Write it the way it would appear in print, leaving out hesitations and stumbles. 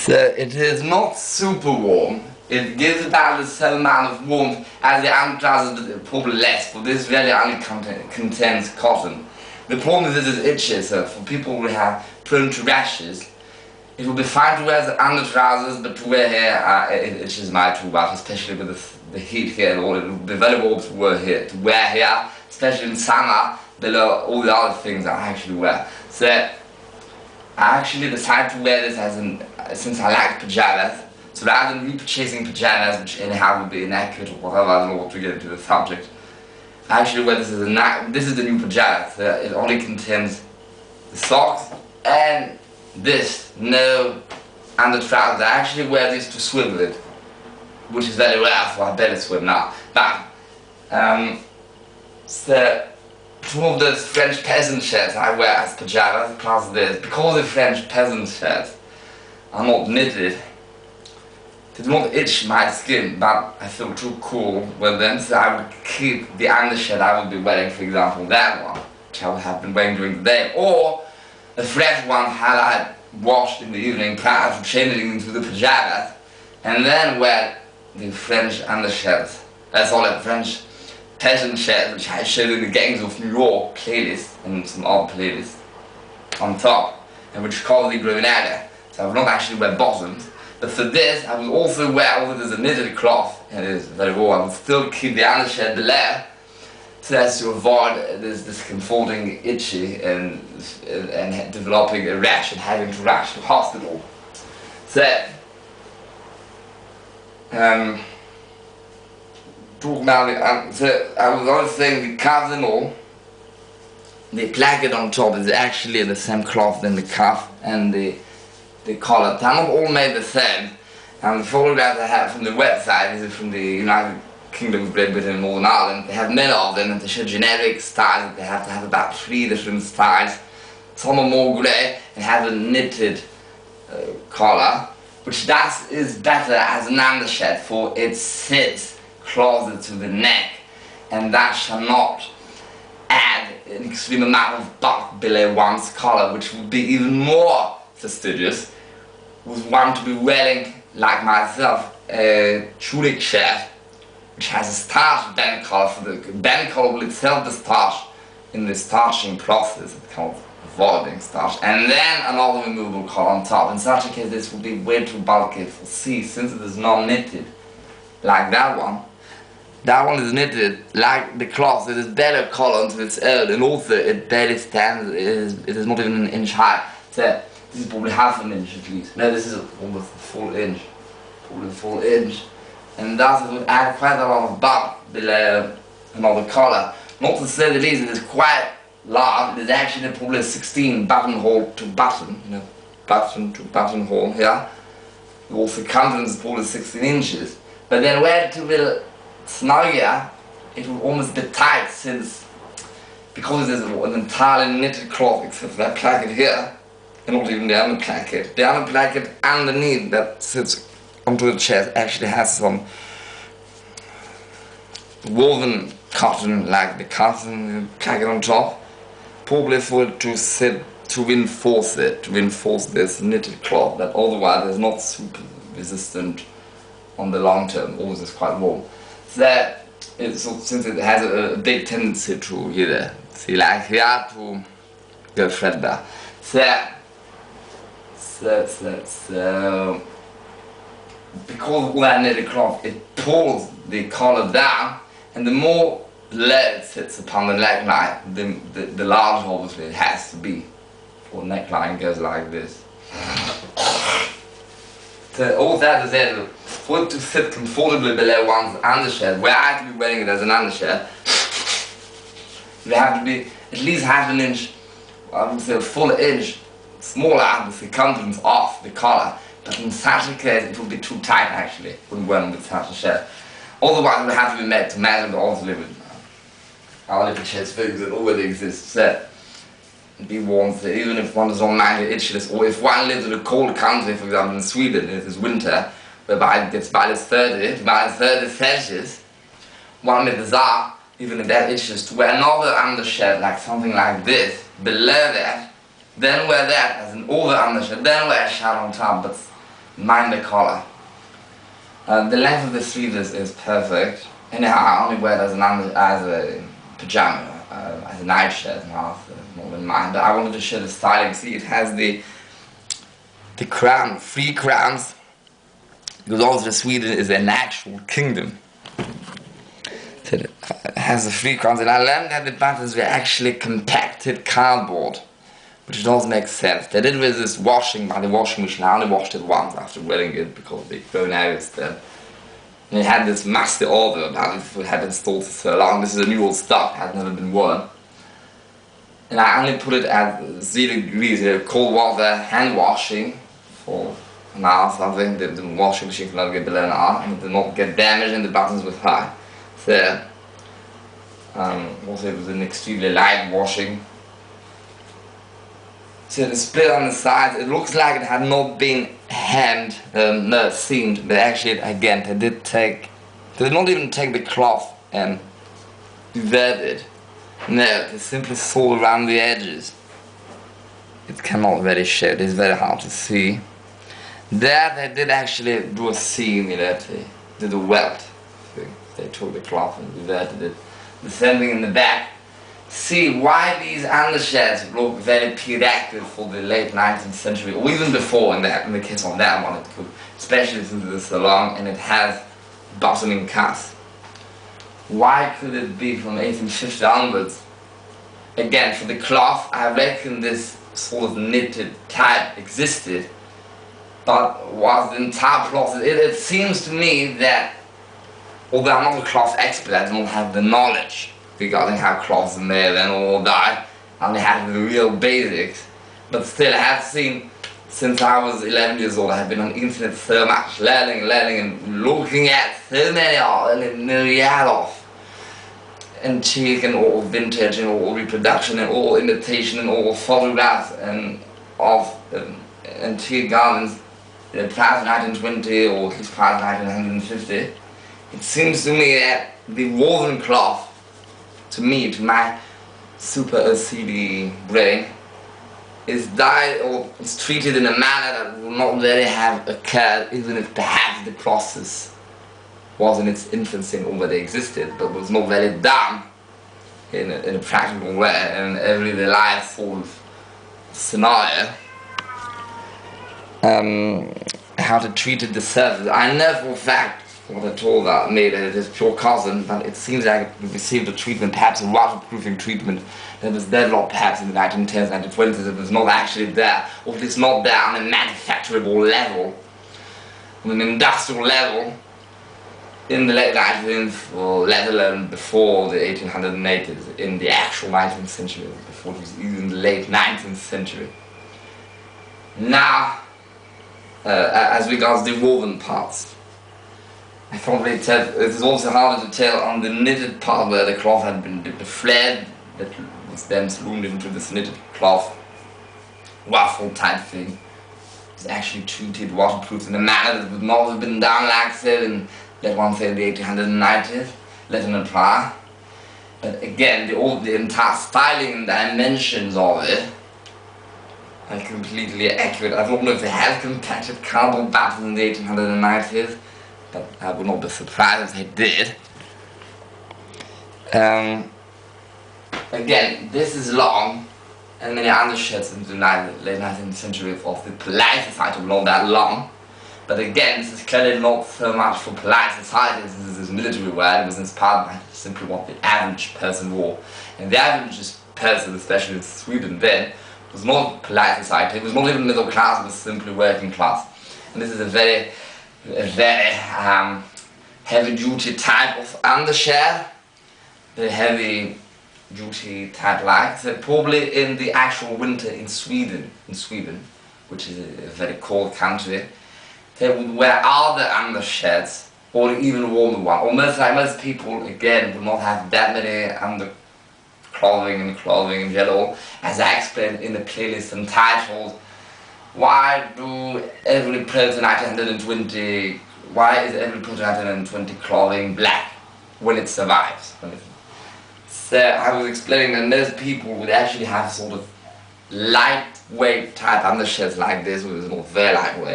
So it is not super warm. It gives about the same amount of warmth as the undertrousers, probably less, but this really only contains cotton. The problem is it is itchy, so for people who have prone to rashes, it will be fine to wear the undertrousers, but to wear here, it itches my too much, especially with the heat here. It will be very warm to wear here, especially in summer, below all the other things I actually wear. So I actually decided to wear this since I like pajamas. So rather than repurchasing pajamas, which anyhow would be inaccurate or whatever, I don't know what to get into the subject, I actually wear this as this is the new pajamas. So it only contains the socks and this, no under-trousers. I actually wear this to swim with, which is very rare, so I better swim now. But, so two of those French peasant shirts I wear as pajamas, plus this. Because the French peasant shirts are not knitted, they do not itch my skin, but I feel too cool with them, so I would keep the undershirt I would be wearing, for example, that one, which I would have been wearing during the day, or a fresh one had I washed in the evening prior to changing into the pajamas, and then wear the French undershirts, French peasant shirts, which I showed in the Gangs of New York playlist, and some other playlists on top, and which called the Grenada. So I would not actually wear bottoms. But for this, I will also wear, although there's a knitted cloth, and it is very warm, I will still keep the undershirt below, so as to avoid this discomforting itchy and developing a rash and having to rush to hospital. So, talk about so I was always saying the cuffs and all, the placket on top is actually the same cloth than the cuff and the collar. They're not all made the same, and the photographs I have from the website is from the United Kingdom of Great Britain and Northern Ireland. They have many of them, and they show generic styles. They have to have about 3 different styles. Some are more grey and have a knitted collar, which is better as an undershirt, for it sits closer to the neck, and that shall not add an extreme amount of bulk below one's collar, which would be even more fastidious with one to be wearing, like myself, a tunic shirt which has a starched band collar. For the band collar will itself be starched in the starching process, it's called avoiding starch, and then another removable collar on top. In such a case, this would be way too bulky for C, since it is not knitted like that one. That one is knitted like the cloth. It is better collar onto its own, and also it barely stands. It is not even an inch high. So this is probably half an inch at least. No, this is almost a full inch. Probably a full inch. And thus it would add quite a lot of bulk below another collar. Not to say the least, it is quite large. It is actually probably a 16 buttonhole to button, button to buttonhole here. The circumference is probably 16 inches. But then where it will snugger, it will almost be tight, since, because it is an entirely knitted cloth except for that placket here, and not even the under placket. The under placket underneath that sits onto the chest actually has some woven cotton, like the cotton placket on top, probably for it to sit, to reinforce this knitted cloth that otherwise is not super resistant on the long term, always is quite warm. So since it has a big tendency to see, like here, to go threadbare. So because of all that knitted cloth, it pulls the collar down, and the more below it sits upon the neckline, the larger obviously it has to be. For the neckline goes like this. So all that is there, for it to sit comfortably below one's undershirt, where I could be wearing it as an undershirt, you have to be at least half an inch, I would say a full inch, smaller the circumference of the collar. But in such a case, it would be too tight actually, when wearing with such a shirt. Otherwise, it would have to be made to measure, but also with our little shirts figures that already exist. So be warm, so even if one is on 90 itchless, or if one lives in a cold country, for example in Sweden, it is winter, whereby it gets minus 30 Celsius, one may desire, even if that itches, to wear another undershirt, like something like this, below that, then wear that as an over undershirt, then wear a shirt on top, but mind the collar. The length of the sleeve is perfect. Anyhow, I only wear it as a pajama, as a nightshirt now, more than mine. But I wanted to show the styling. See, it has the crown, 3 crowns, because also Sweden is an actual kingdom. So it has the 3 crowns, and I learned that the buttons were actually compacted cardboard, which does make sense. They did resist washing by the washing machine. I only washed it once after wearing it because the bone areas there. And it had this musty odor about it, it had installed for so long. This is a new old stock, had never been worn. And I only put it at 0 degrees, cold water, hand washing for an hour or something. The washing machine could not get below an hour, and it did not get damaged, and the buttons were high. So, also it was an extremely light washing. So the split on the sides, it looks like it had not been hemmed, seamed, but actually, again, they did not even take the cloth and invert it. No, they simply sewed around the edges. It cannot really show, it is very hard to see. There they did actually do a seam, they did a welt. They took the cloth and inverted it. The same thing in the back. See why these undershirts look very periodic for the late 19th century, or even before in the case of that one, it could, especially since it's so long and it has bottoming cuffs. Why could it be from 1850 onwards? Again, for the cloth, I reckon this sort of knitted type existed, but was the entire cloth. It seems to me that, although I'm not a cloth expert, I don't have the knowledge regarding how cloths are made and all that. I only have the real basics. But still, I have seen, since I was 11 years old, I have been on the internet so much, learning and looking at so many a myriad of antique and all vintage and all reproduction and all imitation and all photographs and of antique garments prior to 1920 or at least prior to 1950. It seems to me that the woven cloth, to my super OCD brain, is dyed or is treated in a manner that will not really have occurred, even if perhaps the process was in its infancy and already existed, but was not really done in a practical way in everyday life sort of scenario. How to treat the surface. I know for a fact, what I told me, that it is pure cotton, but it seems like it received a treatment, perhaps a waterproofing treatment, that was developed perhaps in the 1910s, 1920s. It was not actually there, or at least not there on a manufacturable level, on an industrial level, in the late 19th, or let alone before the 1880s, in the actual 19th century, before it was even the late 19th century. Now, as regards the woven parts, I can't really tell. It is also harder to tell on the knitted part where the cloth had been the thread that was then loomed into this knitted cloth waffle type thing is actually treated waterproof in a manner that would not have been done like so in, let one say, the 1890s, let alone prior. But again, the entire styling and dimensions of it are completely accurate. I don't know if they have compacted cardboard buttons in the 1890s, but I would not be surprised if they did. Again, this is long, and many undershirts in the late 19th century of the polite society were not that long. But again, this is clearly not so much for polite society, this is military wear. It was inspired by simply what the average person wore. And the average person, especially in Sweden then, was not polite society, it was not even middle class, it was simply working class. And this is a very heavy-duty type of undershirt, the heavy-duty type like. So probably in the actual winter in Sweden, which is a very cold country, they would wear other undershirts or even warmer one. Or most people, again, would not have that many clothing in general, as I explained in the playlist entitled Why is every Pro 1920 clothing black when it survives? So I was explaining that most people would actually have sort of lightweight type undershirts like this, which is not very lightweight.